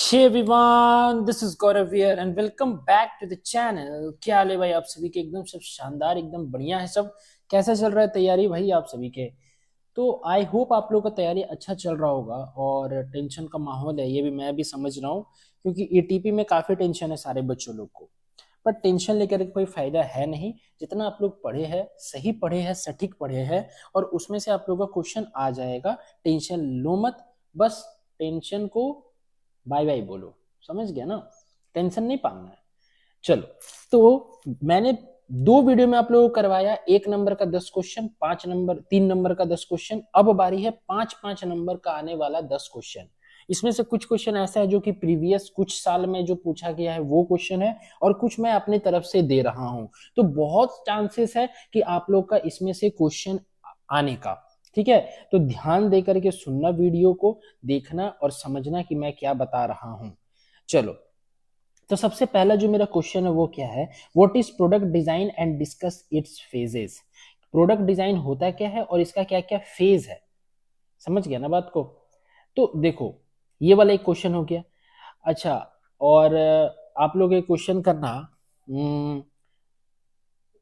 Hey everyone, this is Gaurav here and welcome back to the channel। क्या हाल है भाई आप सभी के? एकदम सब शानदार, एकदम बढ़िया है सब। कैसा चल रहा है तैयारी भाई आप सभी के? तो आई होप आप लोगों का तैयारी अच्छा चल रहा होगा और टेंशन का माहौल है, ये भी मैं भी समझ रहा हूँ, क्योंकि ईटीपी में काफी टेंशन है सारे बच्चों लोग को। पर टेंशन लेकर कोई फायदा है नहीं। जितना आप लोग पढ़े हैं, सही पढ़े हैं, सटीक पढ़े हैं, और उसमें से आप लोगों का क्वेश्चन आ जाएगा। टेंशन लो मत, बस टेंशन को बाय बाय बोलो। समझ गया ना? टेंशन नहीं पालना है। चलो, तो मैंने दो वीडियो में आप लोगों को करवाया, 1 नंबर का 10 क्वेश्चन, 5 नंबर 3 नंबर का 10 क्वेश्चन। अब बारी है 5-5 नंबर का आने वाला 10 क्वेश्चन। इसमें से कुछ क्वेश्चन ऐसा है जो कि प्रीवियस कुछ साल में जो पूछा गया है वो क्वेश्चन है, और कुछ मैं अपनी तरफ से दे रहा हूं। तो बहुत चांसेस है कि आप लोग का इसमें से क्वेश्चन आने का। ठीक है, तो ध्यान दे करके सुनना, वीडियो को देखना और समझना कि मैं क्या बता रहा हूं। चलो, तो सबसे पहला जो मेरा क्वेश्चन है वो क्या है? What is product design and discuss it's phases. Product design होता क्या है और इसका क्या क्या फेज है। समझ गया ना बात को? तो देखो, ये वाला एक क्वेश्चन हो गया। अच्छा, और आप लोग एक क्वेश्चन करना,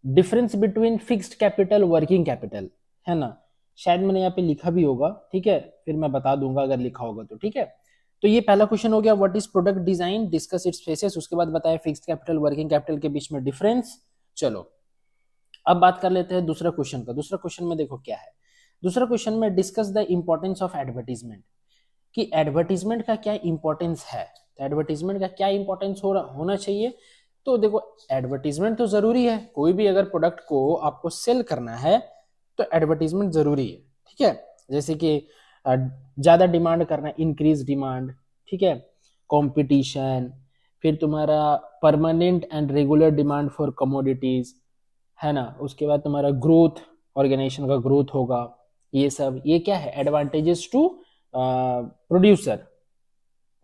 difference between fixed capital working capital, है ना? शायद मैंने यहाँ पे लिखा भी होगा, ठीक है, फिर मैं बता दूंगा अगर लिखा होगा तो। ठीक है, तो ये पहला क्वेश्चन हो गया, what is product design, discuss it's faces. उसके बाद बताया फिक्स्ड कैपिटल वर्किंग कैपिटल के बीच में डिफरेंस। चलो, अब बात कर लेते हैं दूसरा क्वेश्चन का। दूसरा क्वेश्चन में देखो क्या है। दूसरा क्वेश्चन में discuss the importance of advertisement, कि एडवर्टीजमेंट का क्या इंपॉर्टेंस है। तो एडवर्टीजमेंट का क्या इंपॉर्टेंस होना चाहिए। तो देखो, एडवर्टीजमेंट तो जरूरी है, कोई भी अगर प्रोडक्ट को आपको सेल करना है तो एडवर्टीजमेंट जरूरी है। ठीक है, जैसे कि ज्यादा डिमांड करना, इंक्रीज डिमांड, ठीक है, कंपटीशन, फिर तुम्हारा permanent and regular demand for commodities, है ना। उसके बाद तुम्हारा ग्रोथ, ऑर्गेनाइजेशन का ग्रोथ होगा। ये सब ये क्या है? एडवांटेजेस टू प्रोड्यूसर,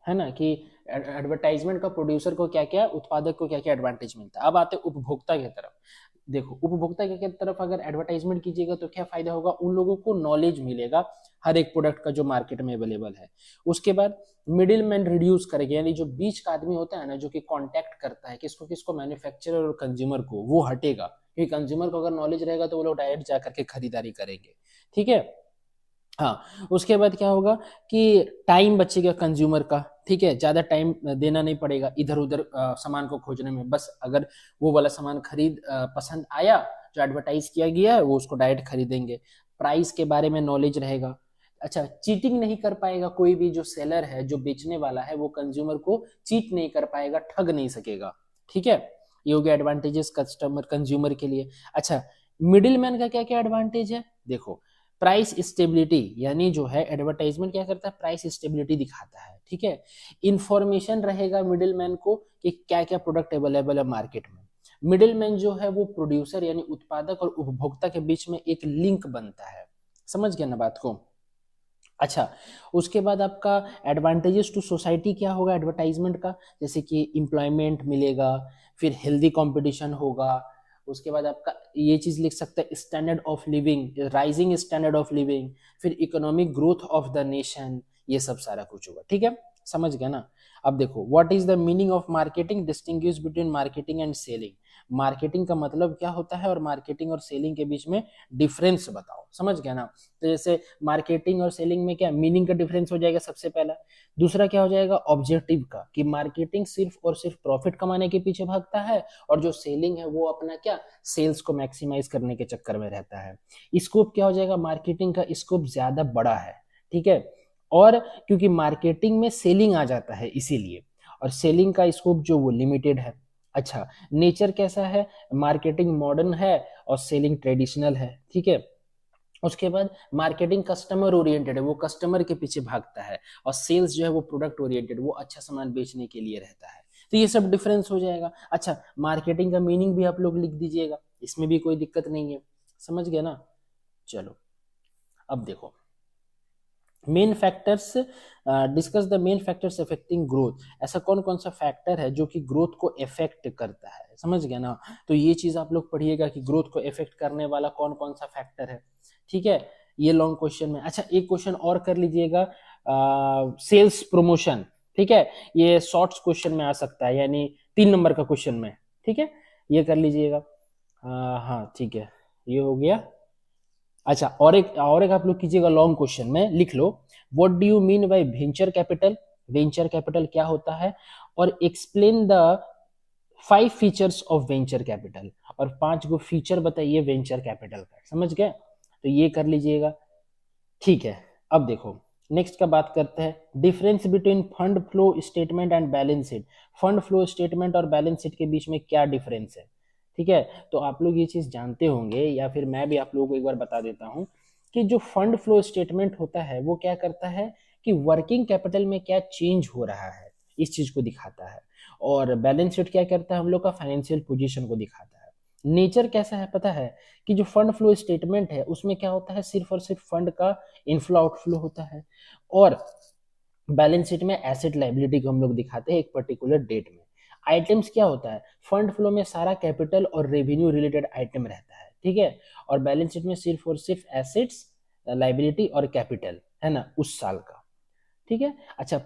है ना, कि एडवर्टाइजमेंट का प्रोड्यूसर को क्या क्या, उत्पादक को क्या क्या एडवांटेज मिलता है। अब आते उपभोक्ता की तरफ। देखो, उपभोक्ता की तरफ अगर एडवर्टाइजमेंट कीजिएगा तो क्या फायदा होगा? उन लोगों को नॉलेज मिलेगा हर एक प्रोडक्ट का जो मार्केट में अवेलेबल है। उसके बाद मिडिल मैन रिड्यूस करेगा, यानी जो बीच का आदमी होता है ना, जो कि कांटेक्ट करता है किसको किसको, मैन्युफैक्चरर और कंज्यूमर को, वो हटेगा। क्योंकि कंज्यूमर को अगर नॉलेज रहेगा तो वो लोग डायरेक्ट जाकर के खरीदारी करेंगे। ठीक है, हाँ। उसके बाद क्या होगा कि टाइम बचेगा कंज्यूमर का। ठीक है, ज्यादा टाइम देना नहीं पड़ेगा इधर उधर सामान को खोजने में। बस अगर वो वाला सामान खरीद पसंद आया, जो एडवर्टाइज किया गया है, वो उसको डायरेक्ट खरीदेंगे। प्राइस के बारे में नॉलेज रहेगा। अच्छा, चीटिंग नहीं कर पाएगा कोई भी, जो सेलर है, जो बेचने वाला है, वो कंज्यूमर को चीट नहीं कर पाएगा, ठग नहीं सकेगा। ठीक है, ये हो गया एडवांटेजेस कस्टमर कंज्यूमर के लिए। अच्छा, मिडिल मैन का क्या क्या एडवांटेज है? देखो, प्राइस स्टेबिलिटी, यानी जो है एडवर्टाइजमेंट क्या करता है, प्राइस स्टेबिलिटी दिखाता है। ठीक है, इंफॉर्मेशन रहेगा मिडिल मैन को कि क्या क्या प्रोडक्ट अवेलेबल है मार्केट में। मिडिल मैन जो है वो प्रोड्यूसर यानी उत्पादक और उपभोक्ता के बीच में एक लिंक बनता है। समझ गया ना बात को? अच्छा, उसके बाद आपका एडवांटेजेस टू सोसाइटी क्या होगा एडवर्टाइजमेंट का? जैसे कि एम्प्लॉयमेंट मिलेगा, फिर हेल्दी कंपटीशन होगा। उसके बाद आपका ये चीज लिख सकते हैं, standard of living, rising standard of living, फिर economic growth of the nation, ये सब सारा कुछ होगा। ठीक है, समझ गया ना? अब देखो, what is the meaning of marketing, distinguish between marketing and selling. Marketing का मतलब क्या होता है और मार्केटिंग और सेलिंग के बीच में डिफरेंस बताओ। समझ गया ना? तो जैसे मार्केटिंग और सेलिंग में क्या मीनिंग का डिफरेंस हो जाएगा सबसे पहला। दूसरा क्या हो जाएगा? ऑब्जेक्टिव का, कि मार्केटिंग सिर्फ और सिर्फ प्रॉफिट कमाने के पीछे भागता है, और जो सेलिंग है वो अपना क्या, सेल्स को मैक्सिमाइज करने के चक्कर में रहता है। स्कोप क्या हो जाएगा? मार्केटिंग का स्कोप ज्यादा बड़ा है। ठीक है, और क्योंकि मार्केटिंग में सेलिंग आ जाता है इसीलिए, और सेलिंग का स्कोप जो वो लिमिटेड है। अच्छा, नेचर कैसा है? मार्केटिंग मॉडर्न है और सेलिंग ट्रेडिशनल है। ठीक है, उसके बाद मार्केटिंग कस्टमर ओरिएंटेड है, वो कस्टमर के पीछे भागता है, और सेल्स जो है वो प्रोडक्ट ओरिएंटेड, वो अच्छा सामान बेचने के लिए रहता है। तो ये सब डिफरेंस हो जाएगा। अच्छा, मार्केटिंग का मीनिंग भी आप लोग लिख दीजिएगा, इसमें भी कोई दिक्कत नहीं है। समझ गया ना? चलो, अब देखो, main factors, discuss the main factors affecting growth. ऐसा कौन कौन सा फैक्टर है जो कि ग्रोथ को इफेक्ट करता है? समझ गया ना? तो ये चीज आप लोग पढ़िएगा कि ग्रोथ को इफेक्ट करने वाला कौन कौन सा फैक्टर है। ठीक है, ये लॉन्ग क्वेश्चन में। अच्छा, एक क्वेश्चन और कर लीजिएगा, सेल्स प्रमोशन। ठीक है, ये शॉर्ट्स क्वेश्चन में आ सकता है, यानी 3 नंबर का क्वेश्चन में, ठीक है, ये कर लीजिएगा। हाँ ठीक है, ये हो गया। अच्छा, और एक आप लोग कीजिएगा, लॉन्ग क्वेश्चन में लिख लो, what do you mean by venture capital, venture capital क्या होता है, और explain the 5 features of venture capital, और 5 गो फीचर बताइए वेंचर कैपिटल का, समझ गए, तो ये कर लीजिएगा। ठीक है, अब देखो नेक्स्ट का बात करते हैं, difference between fund flow statement and balance sheet. Fund flow statement और बैलेंस शीट के बीच में क्या डिफरेंस है, ठीक है, तो आप लोग ये चीज जानते होंगे, या फिर मैं भी आप लोगों को एक बार बता देता हूं कि जो फंड फ्लो स्टेटमेंट होता है वो क्या करता है कि वर्किंग कैपिटल में क्या चेंज हो रहा है इस चीज को दिखाता है, और बैलेंस शीट क्या करता है, हम लोग का फाइनेंशियल पोजीशन को दिखाता है। नेचर कैसा है पता है, कि जो फंड फ्लो स्टेटमेंट है उसमें क्या होता है, सिर्फ और सिर्फ फंड का इनफ्लो आउटफ्लो होता है, और बैलेंस शीट में एसेट लाइबिलिटी को हम लोग दिखाते हैं एक पर्टिकुलर डेट में। आइटम्स क्या होता है, फंड फ्लो में सारा कैपिटल और रेवेन्यू रिलेटेड आइटम रहता है, ठीक है, और बैलेंस शीट में सिर्फ और सिर्फ एसेट्स, लाइबिलिटी और कैपिटल है ना उस साल का, ठीक है। अच्छा,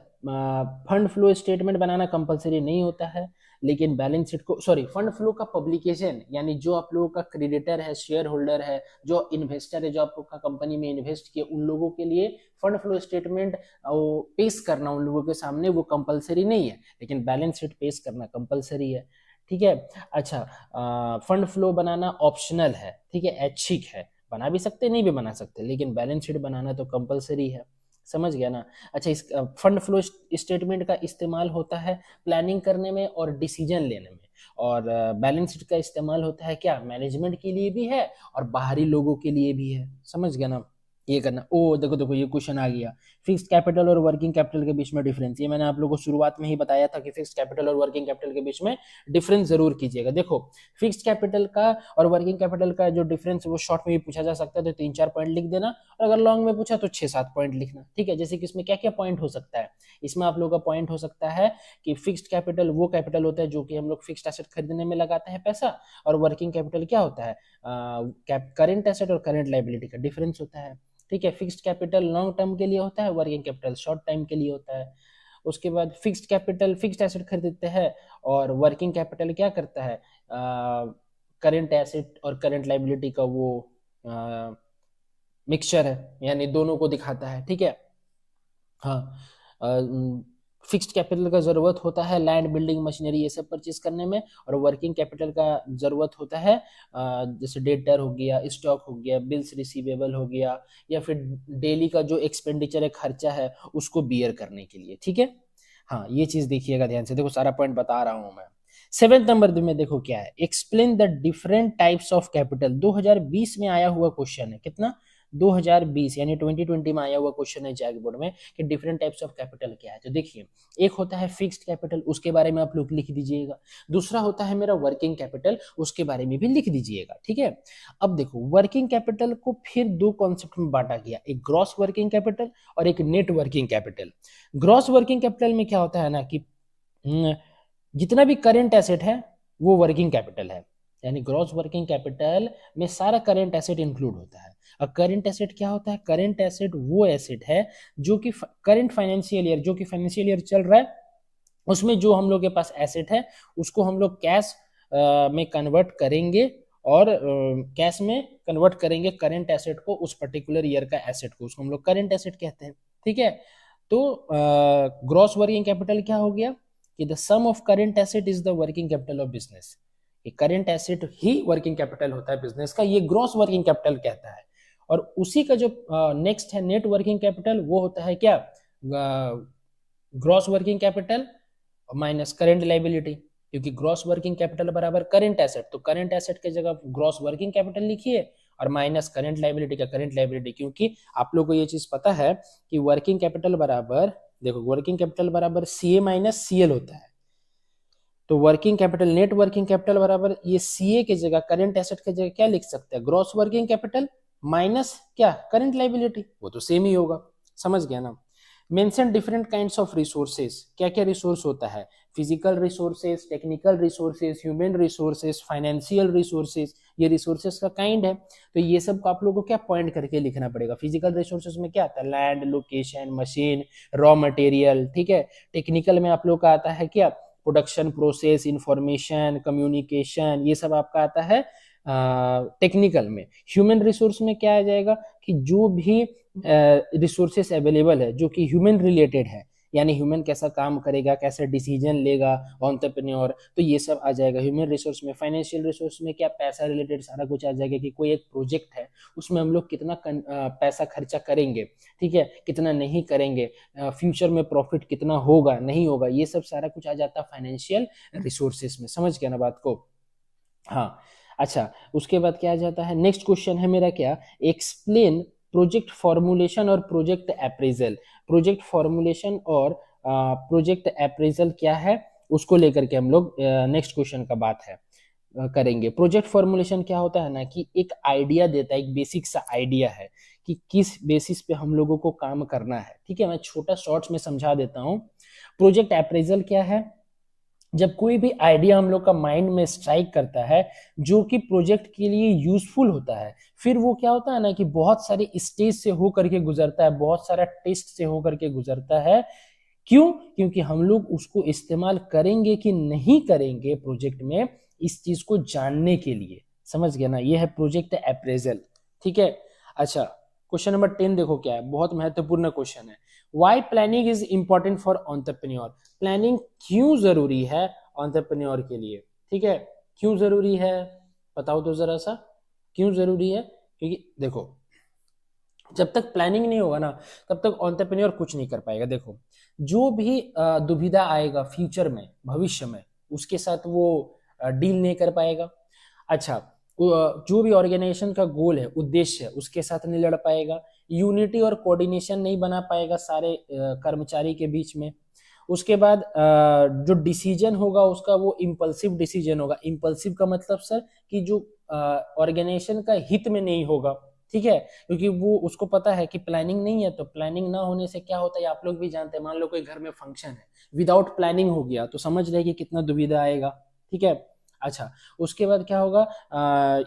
फंड फ्लो स्टेटमेंट बनाना कंपलसरी नहीं होता है, लेकिन बैलेंस शीट को, सॉरी, फंड फ्लो का पब्लिकेशन, यानी जो आप लोगों का क्रेडिटर है, शेयर होल्डर है, जो इन्वेस्टर है, जो आप लोग का कंपनी में इन्वेस्ट किए, उन लोगों के लिए फंड फ्लो स्टेटमेंट पेश करना उन लोगों के सामने वो कंपलसरी नहीं है, लेकिन बैलेंस शीट पेश करना कंपलसरी है, ठीक है। अच्छा, फंड फ्लो बनाना ऑप्शनल है, ठीक है, ऐच्छिक है, बना भी सकते नहीं भी बना सकते, लेकिन बैलेंस शीट बनाना तो कंपलसरी है, समझ गया ना। अच्छा, इस फंड फ्लो स्टेटमेंट का इस्तेमाल होता है प्लानिंग करने में और डिसीजन लेने में, और बैलेंस शीट का इस्तेमाल होता है क्या, मैनेजमेंट के लिए भी है और बाहरी लोगों के लिए भी है, समझ गया ना। ये करना, ओ देखो देखो ये क्वेश्चन आ गया, फिक्स्ड कैपिटल और वर्किंग कैपिटल के बीच में डिफरेंस, ये मैंने आप लोगों को शुरुआत में ही बताया था कि फिक्स्ड कैपिटल और वर्किंग कैपिटल के बीच में डिफरेंस जरूर कीजिएगा। देखो, फिक्स्ड कैपिटल का और वर्किंग कैपिटल का जो डिफरेंस वो शॉर्ट में भी पूछा जा सकता है, तो 3-4 पॉइंट लिख देना, और अगर लॉन्ग में पूछा तो 6-7 पॉइंट लिखना, ठीक है। जैसे कि इसमें क्या क्या पॉइंट हो सकता है, इसमें आप लोगों का पॉइंट हो सकता है कि फिक्स्ड कैपिटल वो कैपिटल होता है जो कि हम लोग फिक्स्ड एसेट खरीदने में लगाते हैं पैसा, और वर्किंग कैपिटल क्या होता है, करेंट एसेट और करेंट लाइबिलिटी का डिफरेंस होता है, ठीक है। फिक्स्ड कैपिटल लॉन्ग टर्म के लिए होता है, वर्किंग कैपिटल शॉर्ट टाइम के लिए होता है। उसके बाद फिक्स्ड कैपिटल फिक्स्ड एसेट खरीदते हैं, और वर्किंग कैपिटल क्या करता है, करेंट एसेट और करेंट लाइबिलिटी का वो मिक्सचर है, यानी दोनों को दिखाता है, ठीक है। हाँ, फिक्स्ड कैपिटल का जरूरत होता है लैंड बिल्डिंग मशीनरी ये सब परचेज करने में, और वर्किंग कैपिटल का जरूरत होता है जैसे डेटर हो गया, स्टॉक हो गया, बिल्स रिसीवेबल हो गया, या फिर डेली का जो एक्सपेंडिचर है, खर्चा है, उसको बियर करने के लिए, ठीक है। हाँ, ये चीज देखिएगा ध्यान से, देखो सारा पॉइंट बता रहा हूं मैं। 7 नंबर में देखो क्या है, explain the different types of capital, 2020 में आया हुआ क्वेश्चन है, कितना, 2020 यानी 2020 में आया हुआ क्वेश्चन है जैक बोर्ड में, कि डिफरेंट टाइप्स ऑफ कैपिटल क्या है। तो देखिए, एक होता है फिक्स्ड कैपिटल, उसके बारे में आप लोग लिख दीजिएगा, दूसरा होता है मेरा वर्किंग कैपिटल, उसके बारे में भी लिख दीजिएगा, ठीक है। अब देखो, वर्किंग कैपिटल को फिर 2 कॉन्सेप्ट में बांटा गया, एक ग्रॉस वर्किंग कैपिटल और एक net working capital. Gross working capital में क्या होता है ना कि जितना भी करेंट एसेट है वो वर्किंग कैपिटल है, यानी ग्रॉस वर्किंग कैपिटल में सारा करेंट एसेट इंक्लूड होता है। अब करेंट एसेट क्या होता है, करेंट एसेट वो एसेट है जो कि करेंट फाइनेंशियल ईयर, जो कि फाइनेंशियल ईयर चल रहा है, उसमें जो हम लोग के पास एसेट है उसको हम लोग कैश में कन्वर्ट करेंगे, और कैश में कन्वर्ट करेंगे करेंट एसेट को, उस पर्टिकुलर ईयर का एसेट को, उसको हम लोग करेंट एसेट कहते हैं, ठीक है। तो ग्रॉस वर्किंग कैपिटल क्या हो गया कि the sum of current asset is the working capital of business, current asset ही वर्किंग कैपिटल होता है बिजनेस का, ये ग्रॉस वर्किंग कैपिटल कहता है। और उसी का जो नेक्स्ट है नेट वर्किंग कैपिटल, वो होता है क्या, gross working capital minus current liability, क्योंकि ग्रॉस वर्किंग कैपिटल बराबर करेंट एसेट, तो करेंट एसेट के जगह ग्रॉस वर्किंग कैपिटल लिखिए, और माइनस करेंट लाइबिलिटी का करेंट लाइबिलिटी, क्योंकि आप लोग को ये चीज पता है कि वर्किंग कैपिटल बराबर, देखो वर्किंग कैपिटल बराबर सीए माइनस सीएल होता है, तो working capital net working capital बराबर ये सीए के जगह करेंट एसेट के जगह क्या लिख सकते हैं, ग्रॉस वर्किंग कैपिटल माइनस क्या, करेंट लाइबिलिटी, वो तो सेम ही होगा, समझ गया ना। Mention different kinds of resources, क्या क्या रिसोर्स होता है, physical resources, technical resources, human resources, financial resources, ये रिसोर्सेज का काइंड है। तो ये सब को आप लोगों को क्या पॉइंट करके लिखना पड़ेगा। फिजिकल रिसोर्सेज में क्या आता है, land, location, machine, raw material, ठीक है। टेक्निकल में आप लोग का आता है क्या, प्रोडक्शन प्रोसेस, इंफॉर्मेशन, कम्युनिकेशन, ये सब आपका आता है टेक्निकल में। ह्यूमन रिसोर्स में क्या आ जाएगा कि जो भी रिसोर्सेस अवेलेबल है जो कि ह्यूमन रिलेटेड है, यानी ह्यूमन कैसा काम करेगा, कैसा डिसीजन लेगा एंटरप्रेन्योर, तो ये सब आ जाएगा ह्यूमन रिसोर्स में। फाइनेंशियल रिसोर्स में क्या, पैसा रिलेटेड सारा कुछ आ जाएगा कि कोई एक प्रोजेक्ट है उसमें हम लोग कितना पैसा खर्चा करेंगे, ठीक है, कितना नहीं करेंगे, फ्यूचर में प्रॉफिट कितना होगा नहीं होगा, ये सब सारा कुछ आ जाता है फाइनेंशियल रिसोर्सेस में। समझ गया ना बात को। हाँ अच्छा, उसके बाद क्या आ जाता है, नेक्स्ट क्वेश्चन है मेरा क्या, एक्सप्लेन प्रोजेक्ट फॉर्मुलेशन और प्रोजेक्ट अप्रेजल। प्रोजेक्ट फॉर्मुलेशन और प्रोजेक्ट अप्रेजल क्या है, उसको लेकर के हम लोग नेक्स्ट क्वेश्चन का बात है करेंगे। प्रोजेक्ट फॉर्मुलेशन क्या होता है ना, कि एक आइडिया देता है, एक बेसिक सा आइडिया है कि किस बेसिस पे हम लोगों को काम करना है, ठीक है। मैं छोटा शॉर्ट्स में समझा देता हूँ। प्रोजेक्ट अप्रेजल क्या है, जब कोई भी आइडिया हम लोग का माइंड में स्ट्राइक करता है जो कि प्रोजेक्ट के लिए यूजफुल होता है, फिर वो क्या होता है ना कि बहुत सारे स्टेज से होकर के गुजरता है, बहुत सारा टेस्ट से होकर के गुजरता है। क्यों, क्योंकि हम लोग उसको इस्तेमाल करेंगे कि नहीं करेंगे प्रोजेक्ट में, इस चीज को जानने के लिए। समझ गया ना, ये है प्रोजेक्ट अप्रेजल, ठीक है। अच्छा, क्वेश्चन नंबर 10 देखो क्या है, बहुत महत्वपूर्ण क्वेश्चन है। Why planning is important for entrepreneur. Planning क्यों जरूरी है एंटरप्रेन्योर के लिए, ठीक है, क्यों जरूरी है बताओ तो जरा सा, क्यों जरूरी है। क्योंकि देखो जब तक प्लानिंग नहीं होगा ना तब तक एंटरप्रेन्योर कुछ नहीं कर पाएगा। देखो जो भी दुविधा आएगा फ्यूचर में, भविष्य में, उसके साथ वो डील नहीं कर पाएगा। अच्छा, जो भी ऑर्गेनाइजेशन का गोल है, उद्देश्य है, उसके साथ नहीं लड़ पाएगा। यूनिटी और कोऑर्डिनेशन नहीं बना पाएगा सारे कर्मचारी के बीच में। उसके बाद जो डिसीजन होगा उसका वो इम्पल्सिव डिसीजन होगा। इम्पल्सिव का मतलब सर कि जो ऑर्गेनाइजेशन का हित में नहीं होगा, ठीक है, क्योंकि वो उसको पता है कि प्लानिंग नहीं है। तो प्लानिंग ना होने से क्या होता है आप लोग भी जानते हैं, मान लो कोई घर में फंक्शन है, विदाउट प्लानिंग हो गया तो समझ रहे कि कितना दुविधा आएगा, ठीक है। अच्छा, उसके बाद क्या होगा,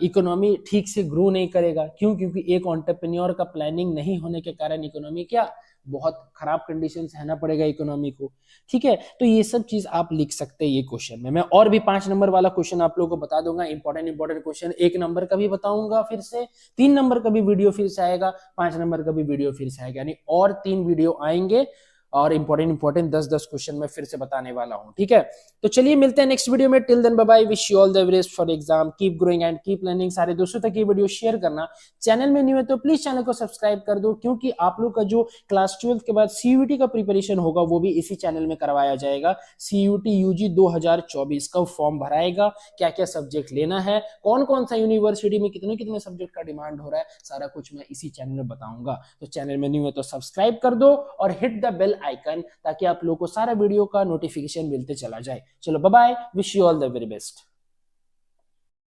इकोनॉमी ठीक से ग्रो नहीं करेगा। क्यों, क्योंकि एक एंटरप्रेन्योर का प्लानिंग नहीं होने के कारण इकोनॉमी क्या, बहुत खराब कंडीशन से रहना पड़ेगा इकोनॉमी को, ठीक है। तो ये सब चीज आप लिख सकते हैं ये क्वेश्चन में। मैं और भी 5 नंबर वाला क्वेश्चन आप लोगों को बता दूंगा, इंपॉर्टेंट क्वेश्चन। 1 नंबर का भी बताऊंगा फिर से, 3 नंबर का भी वीडियो फिर से आएगा, 5 नंबर का भी वीडियो फिर से आएगा, यानी और 3 वीडियो आएंगे और इंपॉर्टेंट 10 क्वेश्चन मैं फिर से बताने वाला हूं, ठीक है। तो चलिए मिलते हैं नेक्स्ट वीडियो में। Till then bye bye, wish you all the best for exam, keep growing and keep learning. सारे दोस्तों तक ये वीडियो शेयर करना। चैनल में न्यू है तो प्लीज चैनल को सब्सक्राइब कर दो, क्योंकि आप लोग का जो क्लास 12 के बाद सीयूटी का प्रिपरेशन होगा वो भी इसी चैनल में करवाया जाएगा। सीयूटी यूजी 2024 का फॉर्म भराएगा, क्या क्या सब्जेक्ट लेना है, कौन कौन सा यूनिवर्सिटी में कितने कितने सब्जेक्ट का डिमांड हो रहा है, सारा कुछ मैं इसी चैनल में बताऊंगा। तो चैनल में न्यू है तो सब्सक्राइब कर दो और हिट द बेल आइकन, ताकि आप लोगों को सारा वीडियो का नोटिफिकेशन मिलते चला जाए। चलो bye bye, wish you all the very best.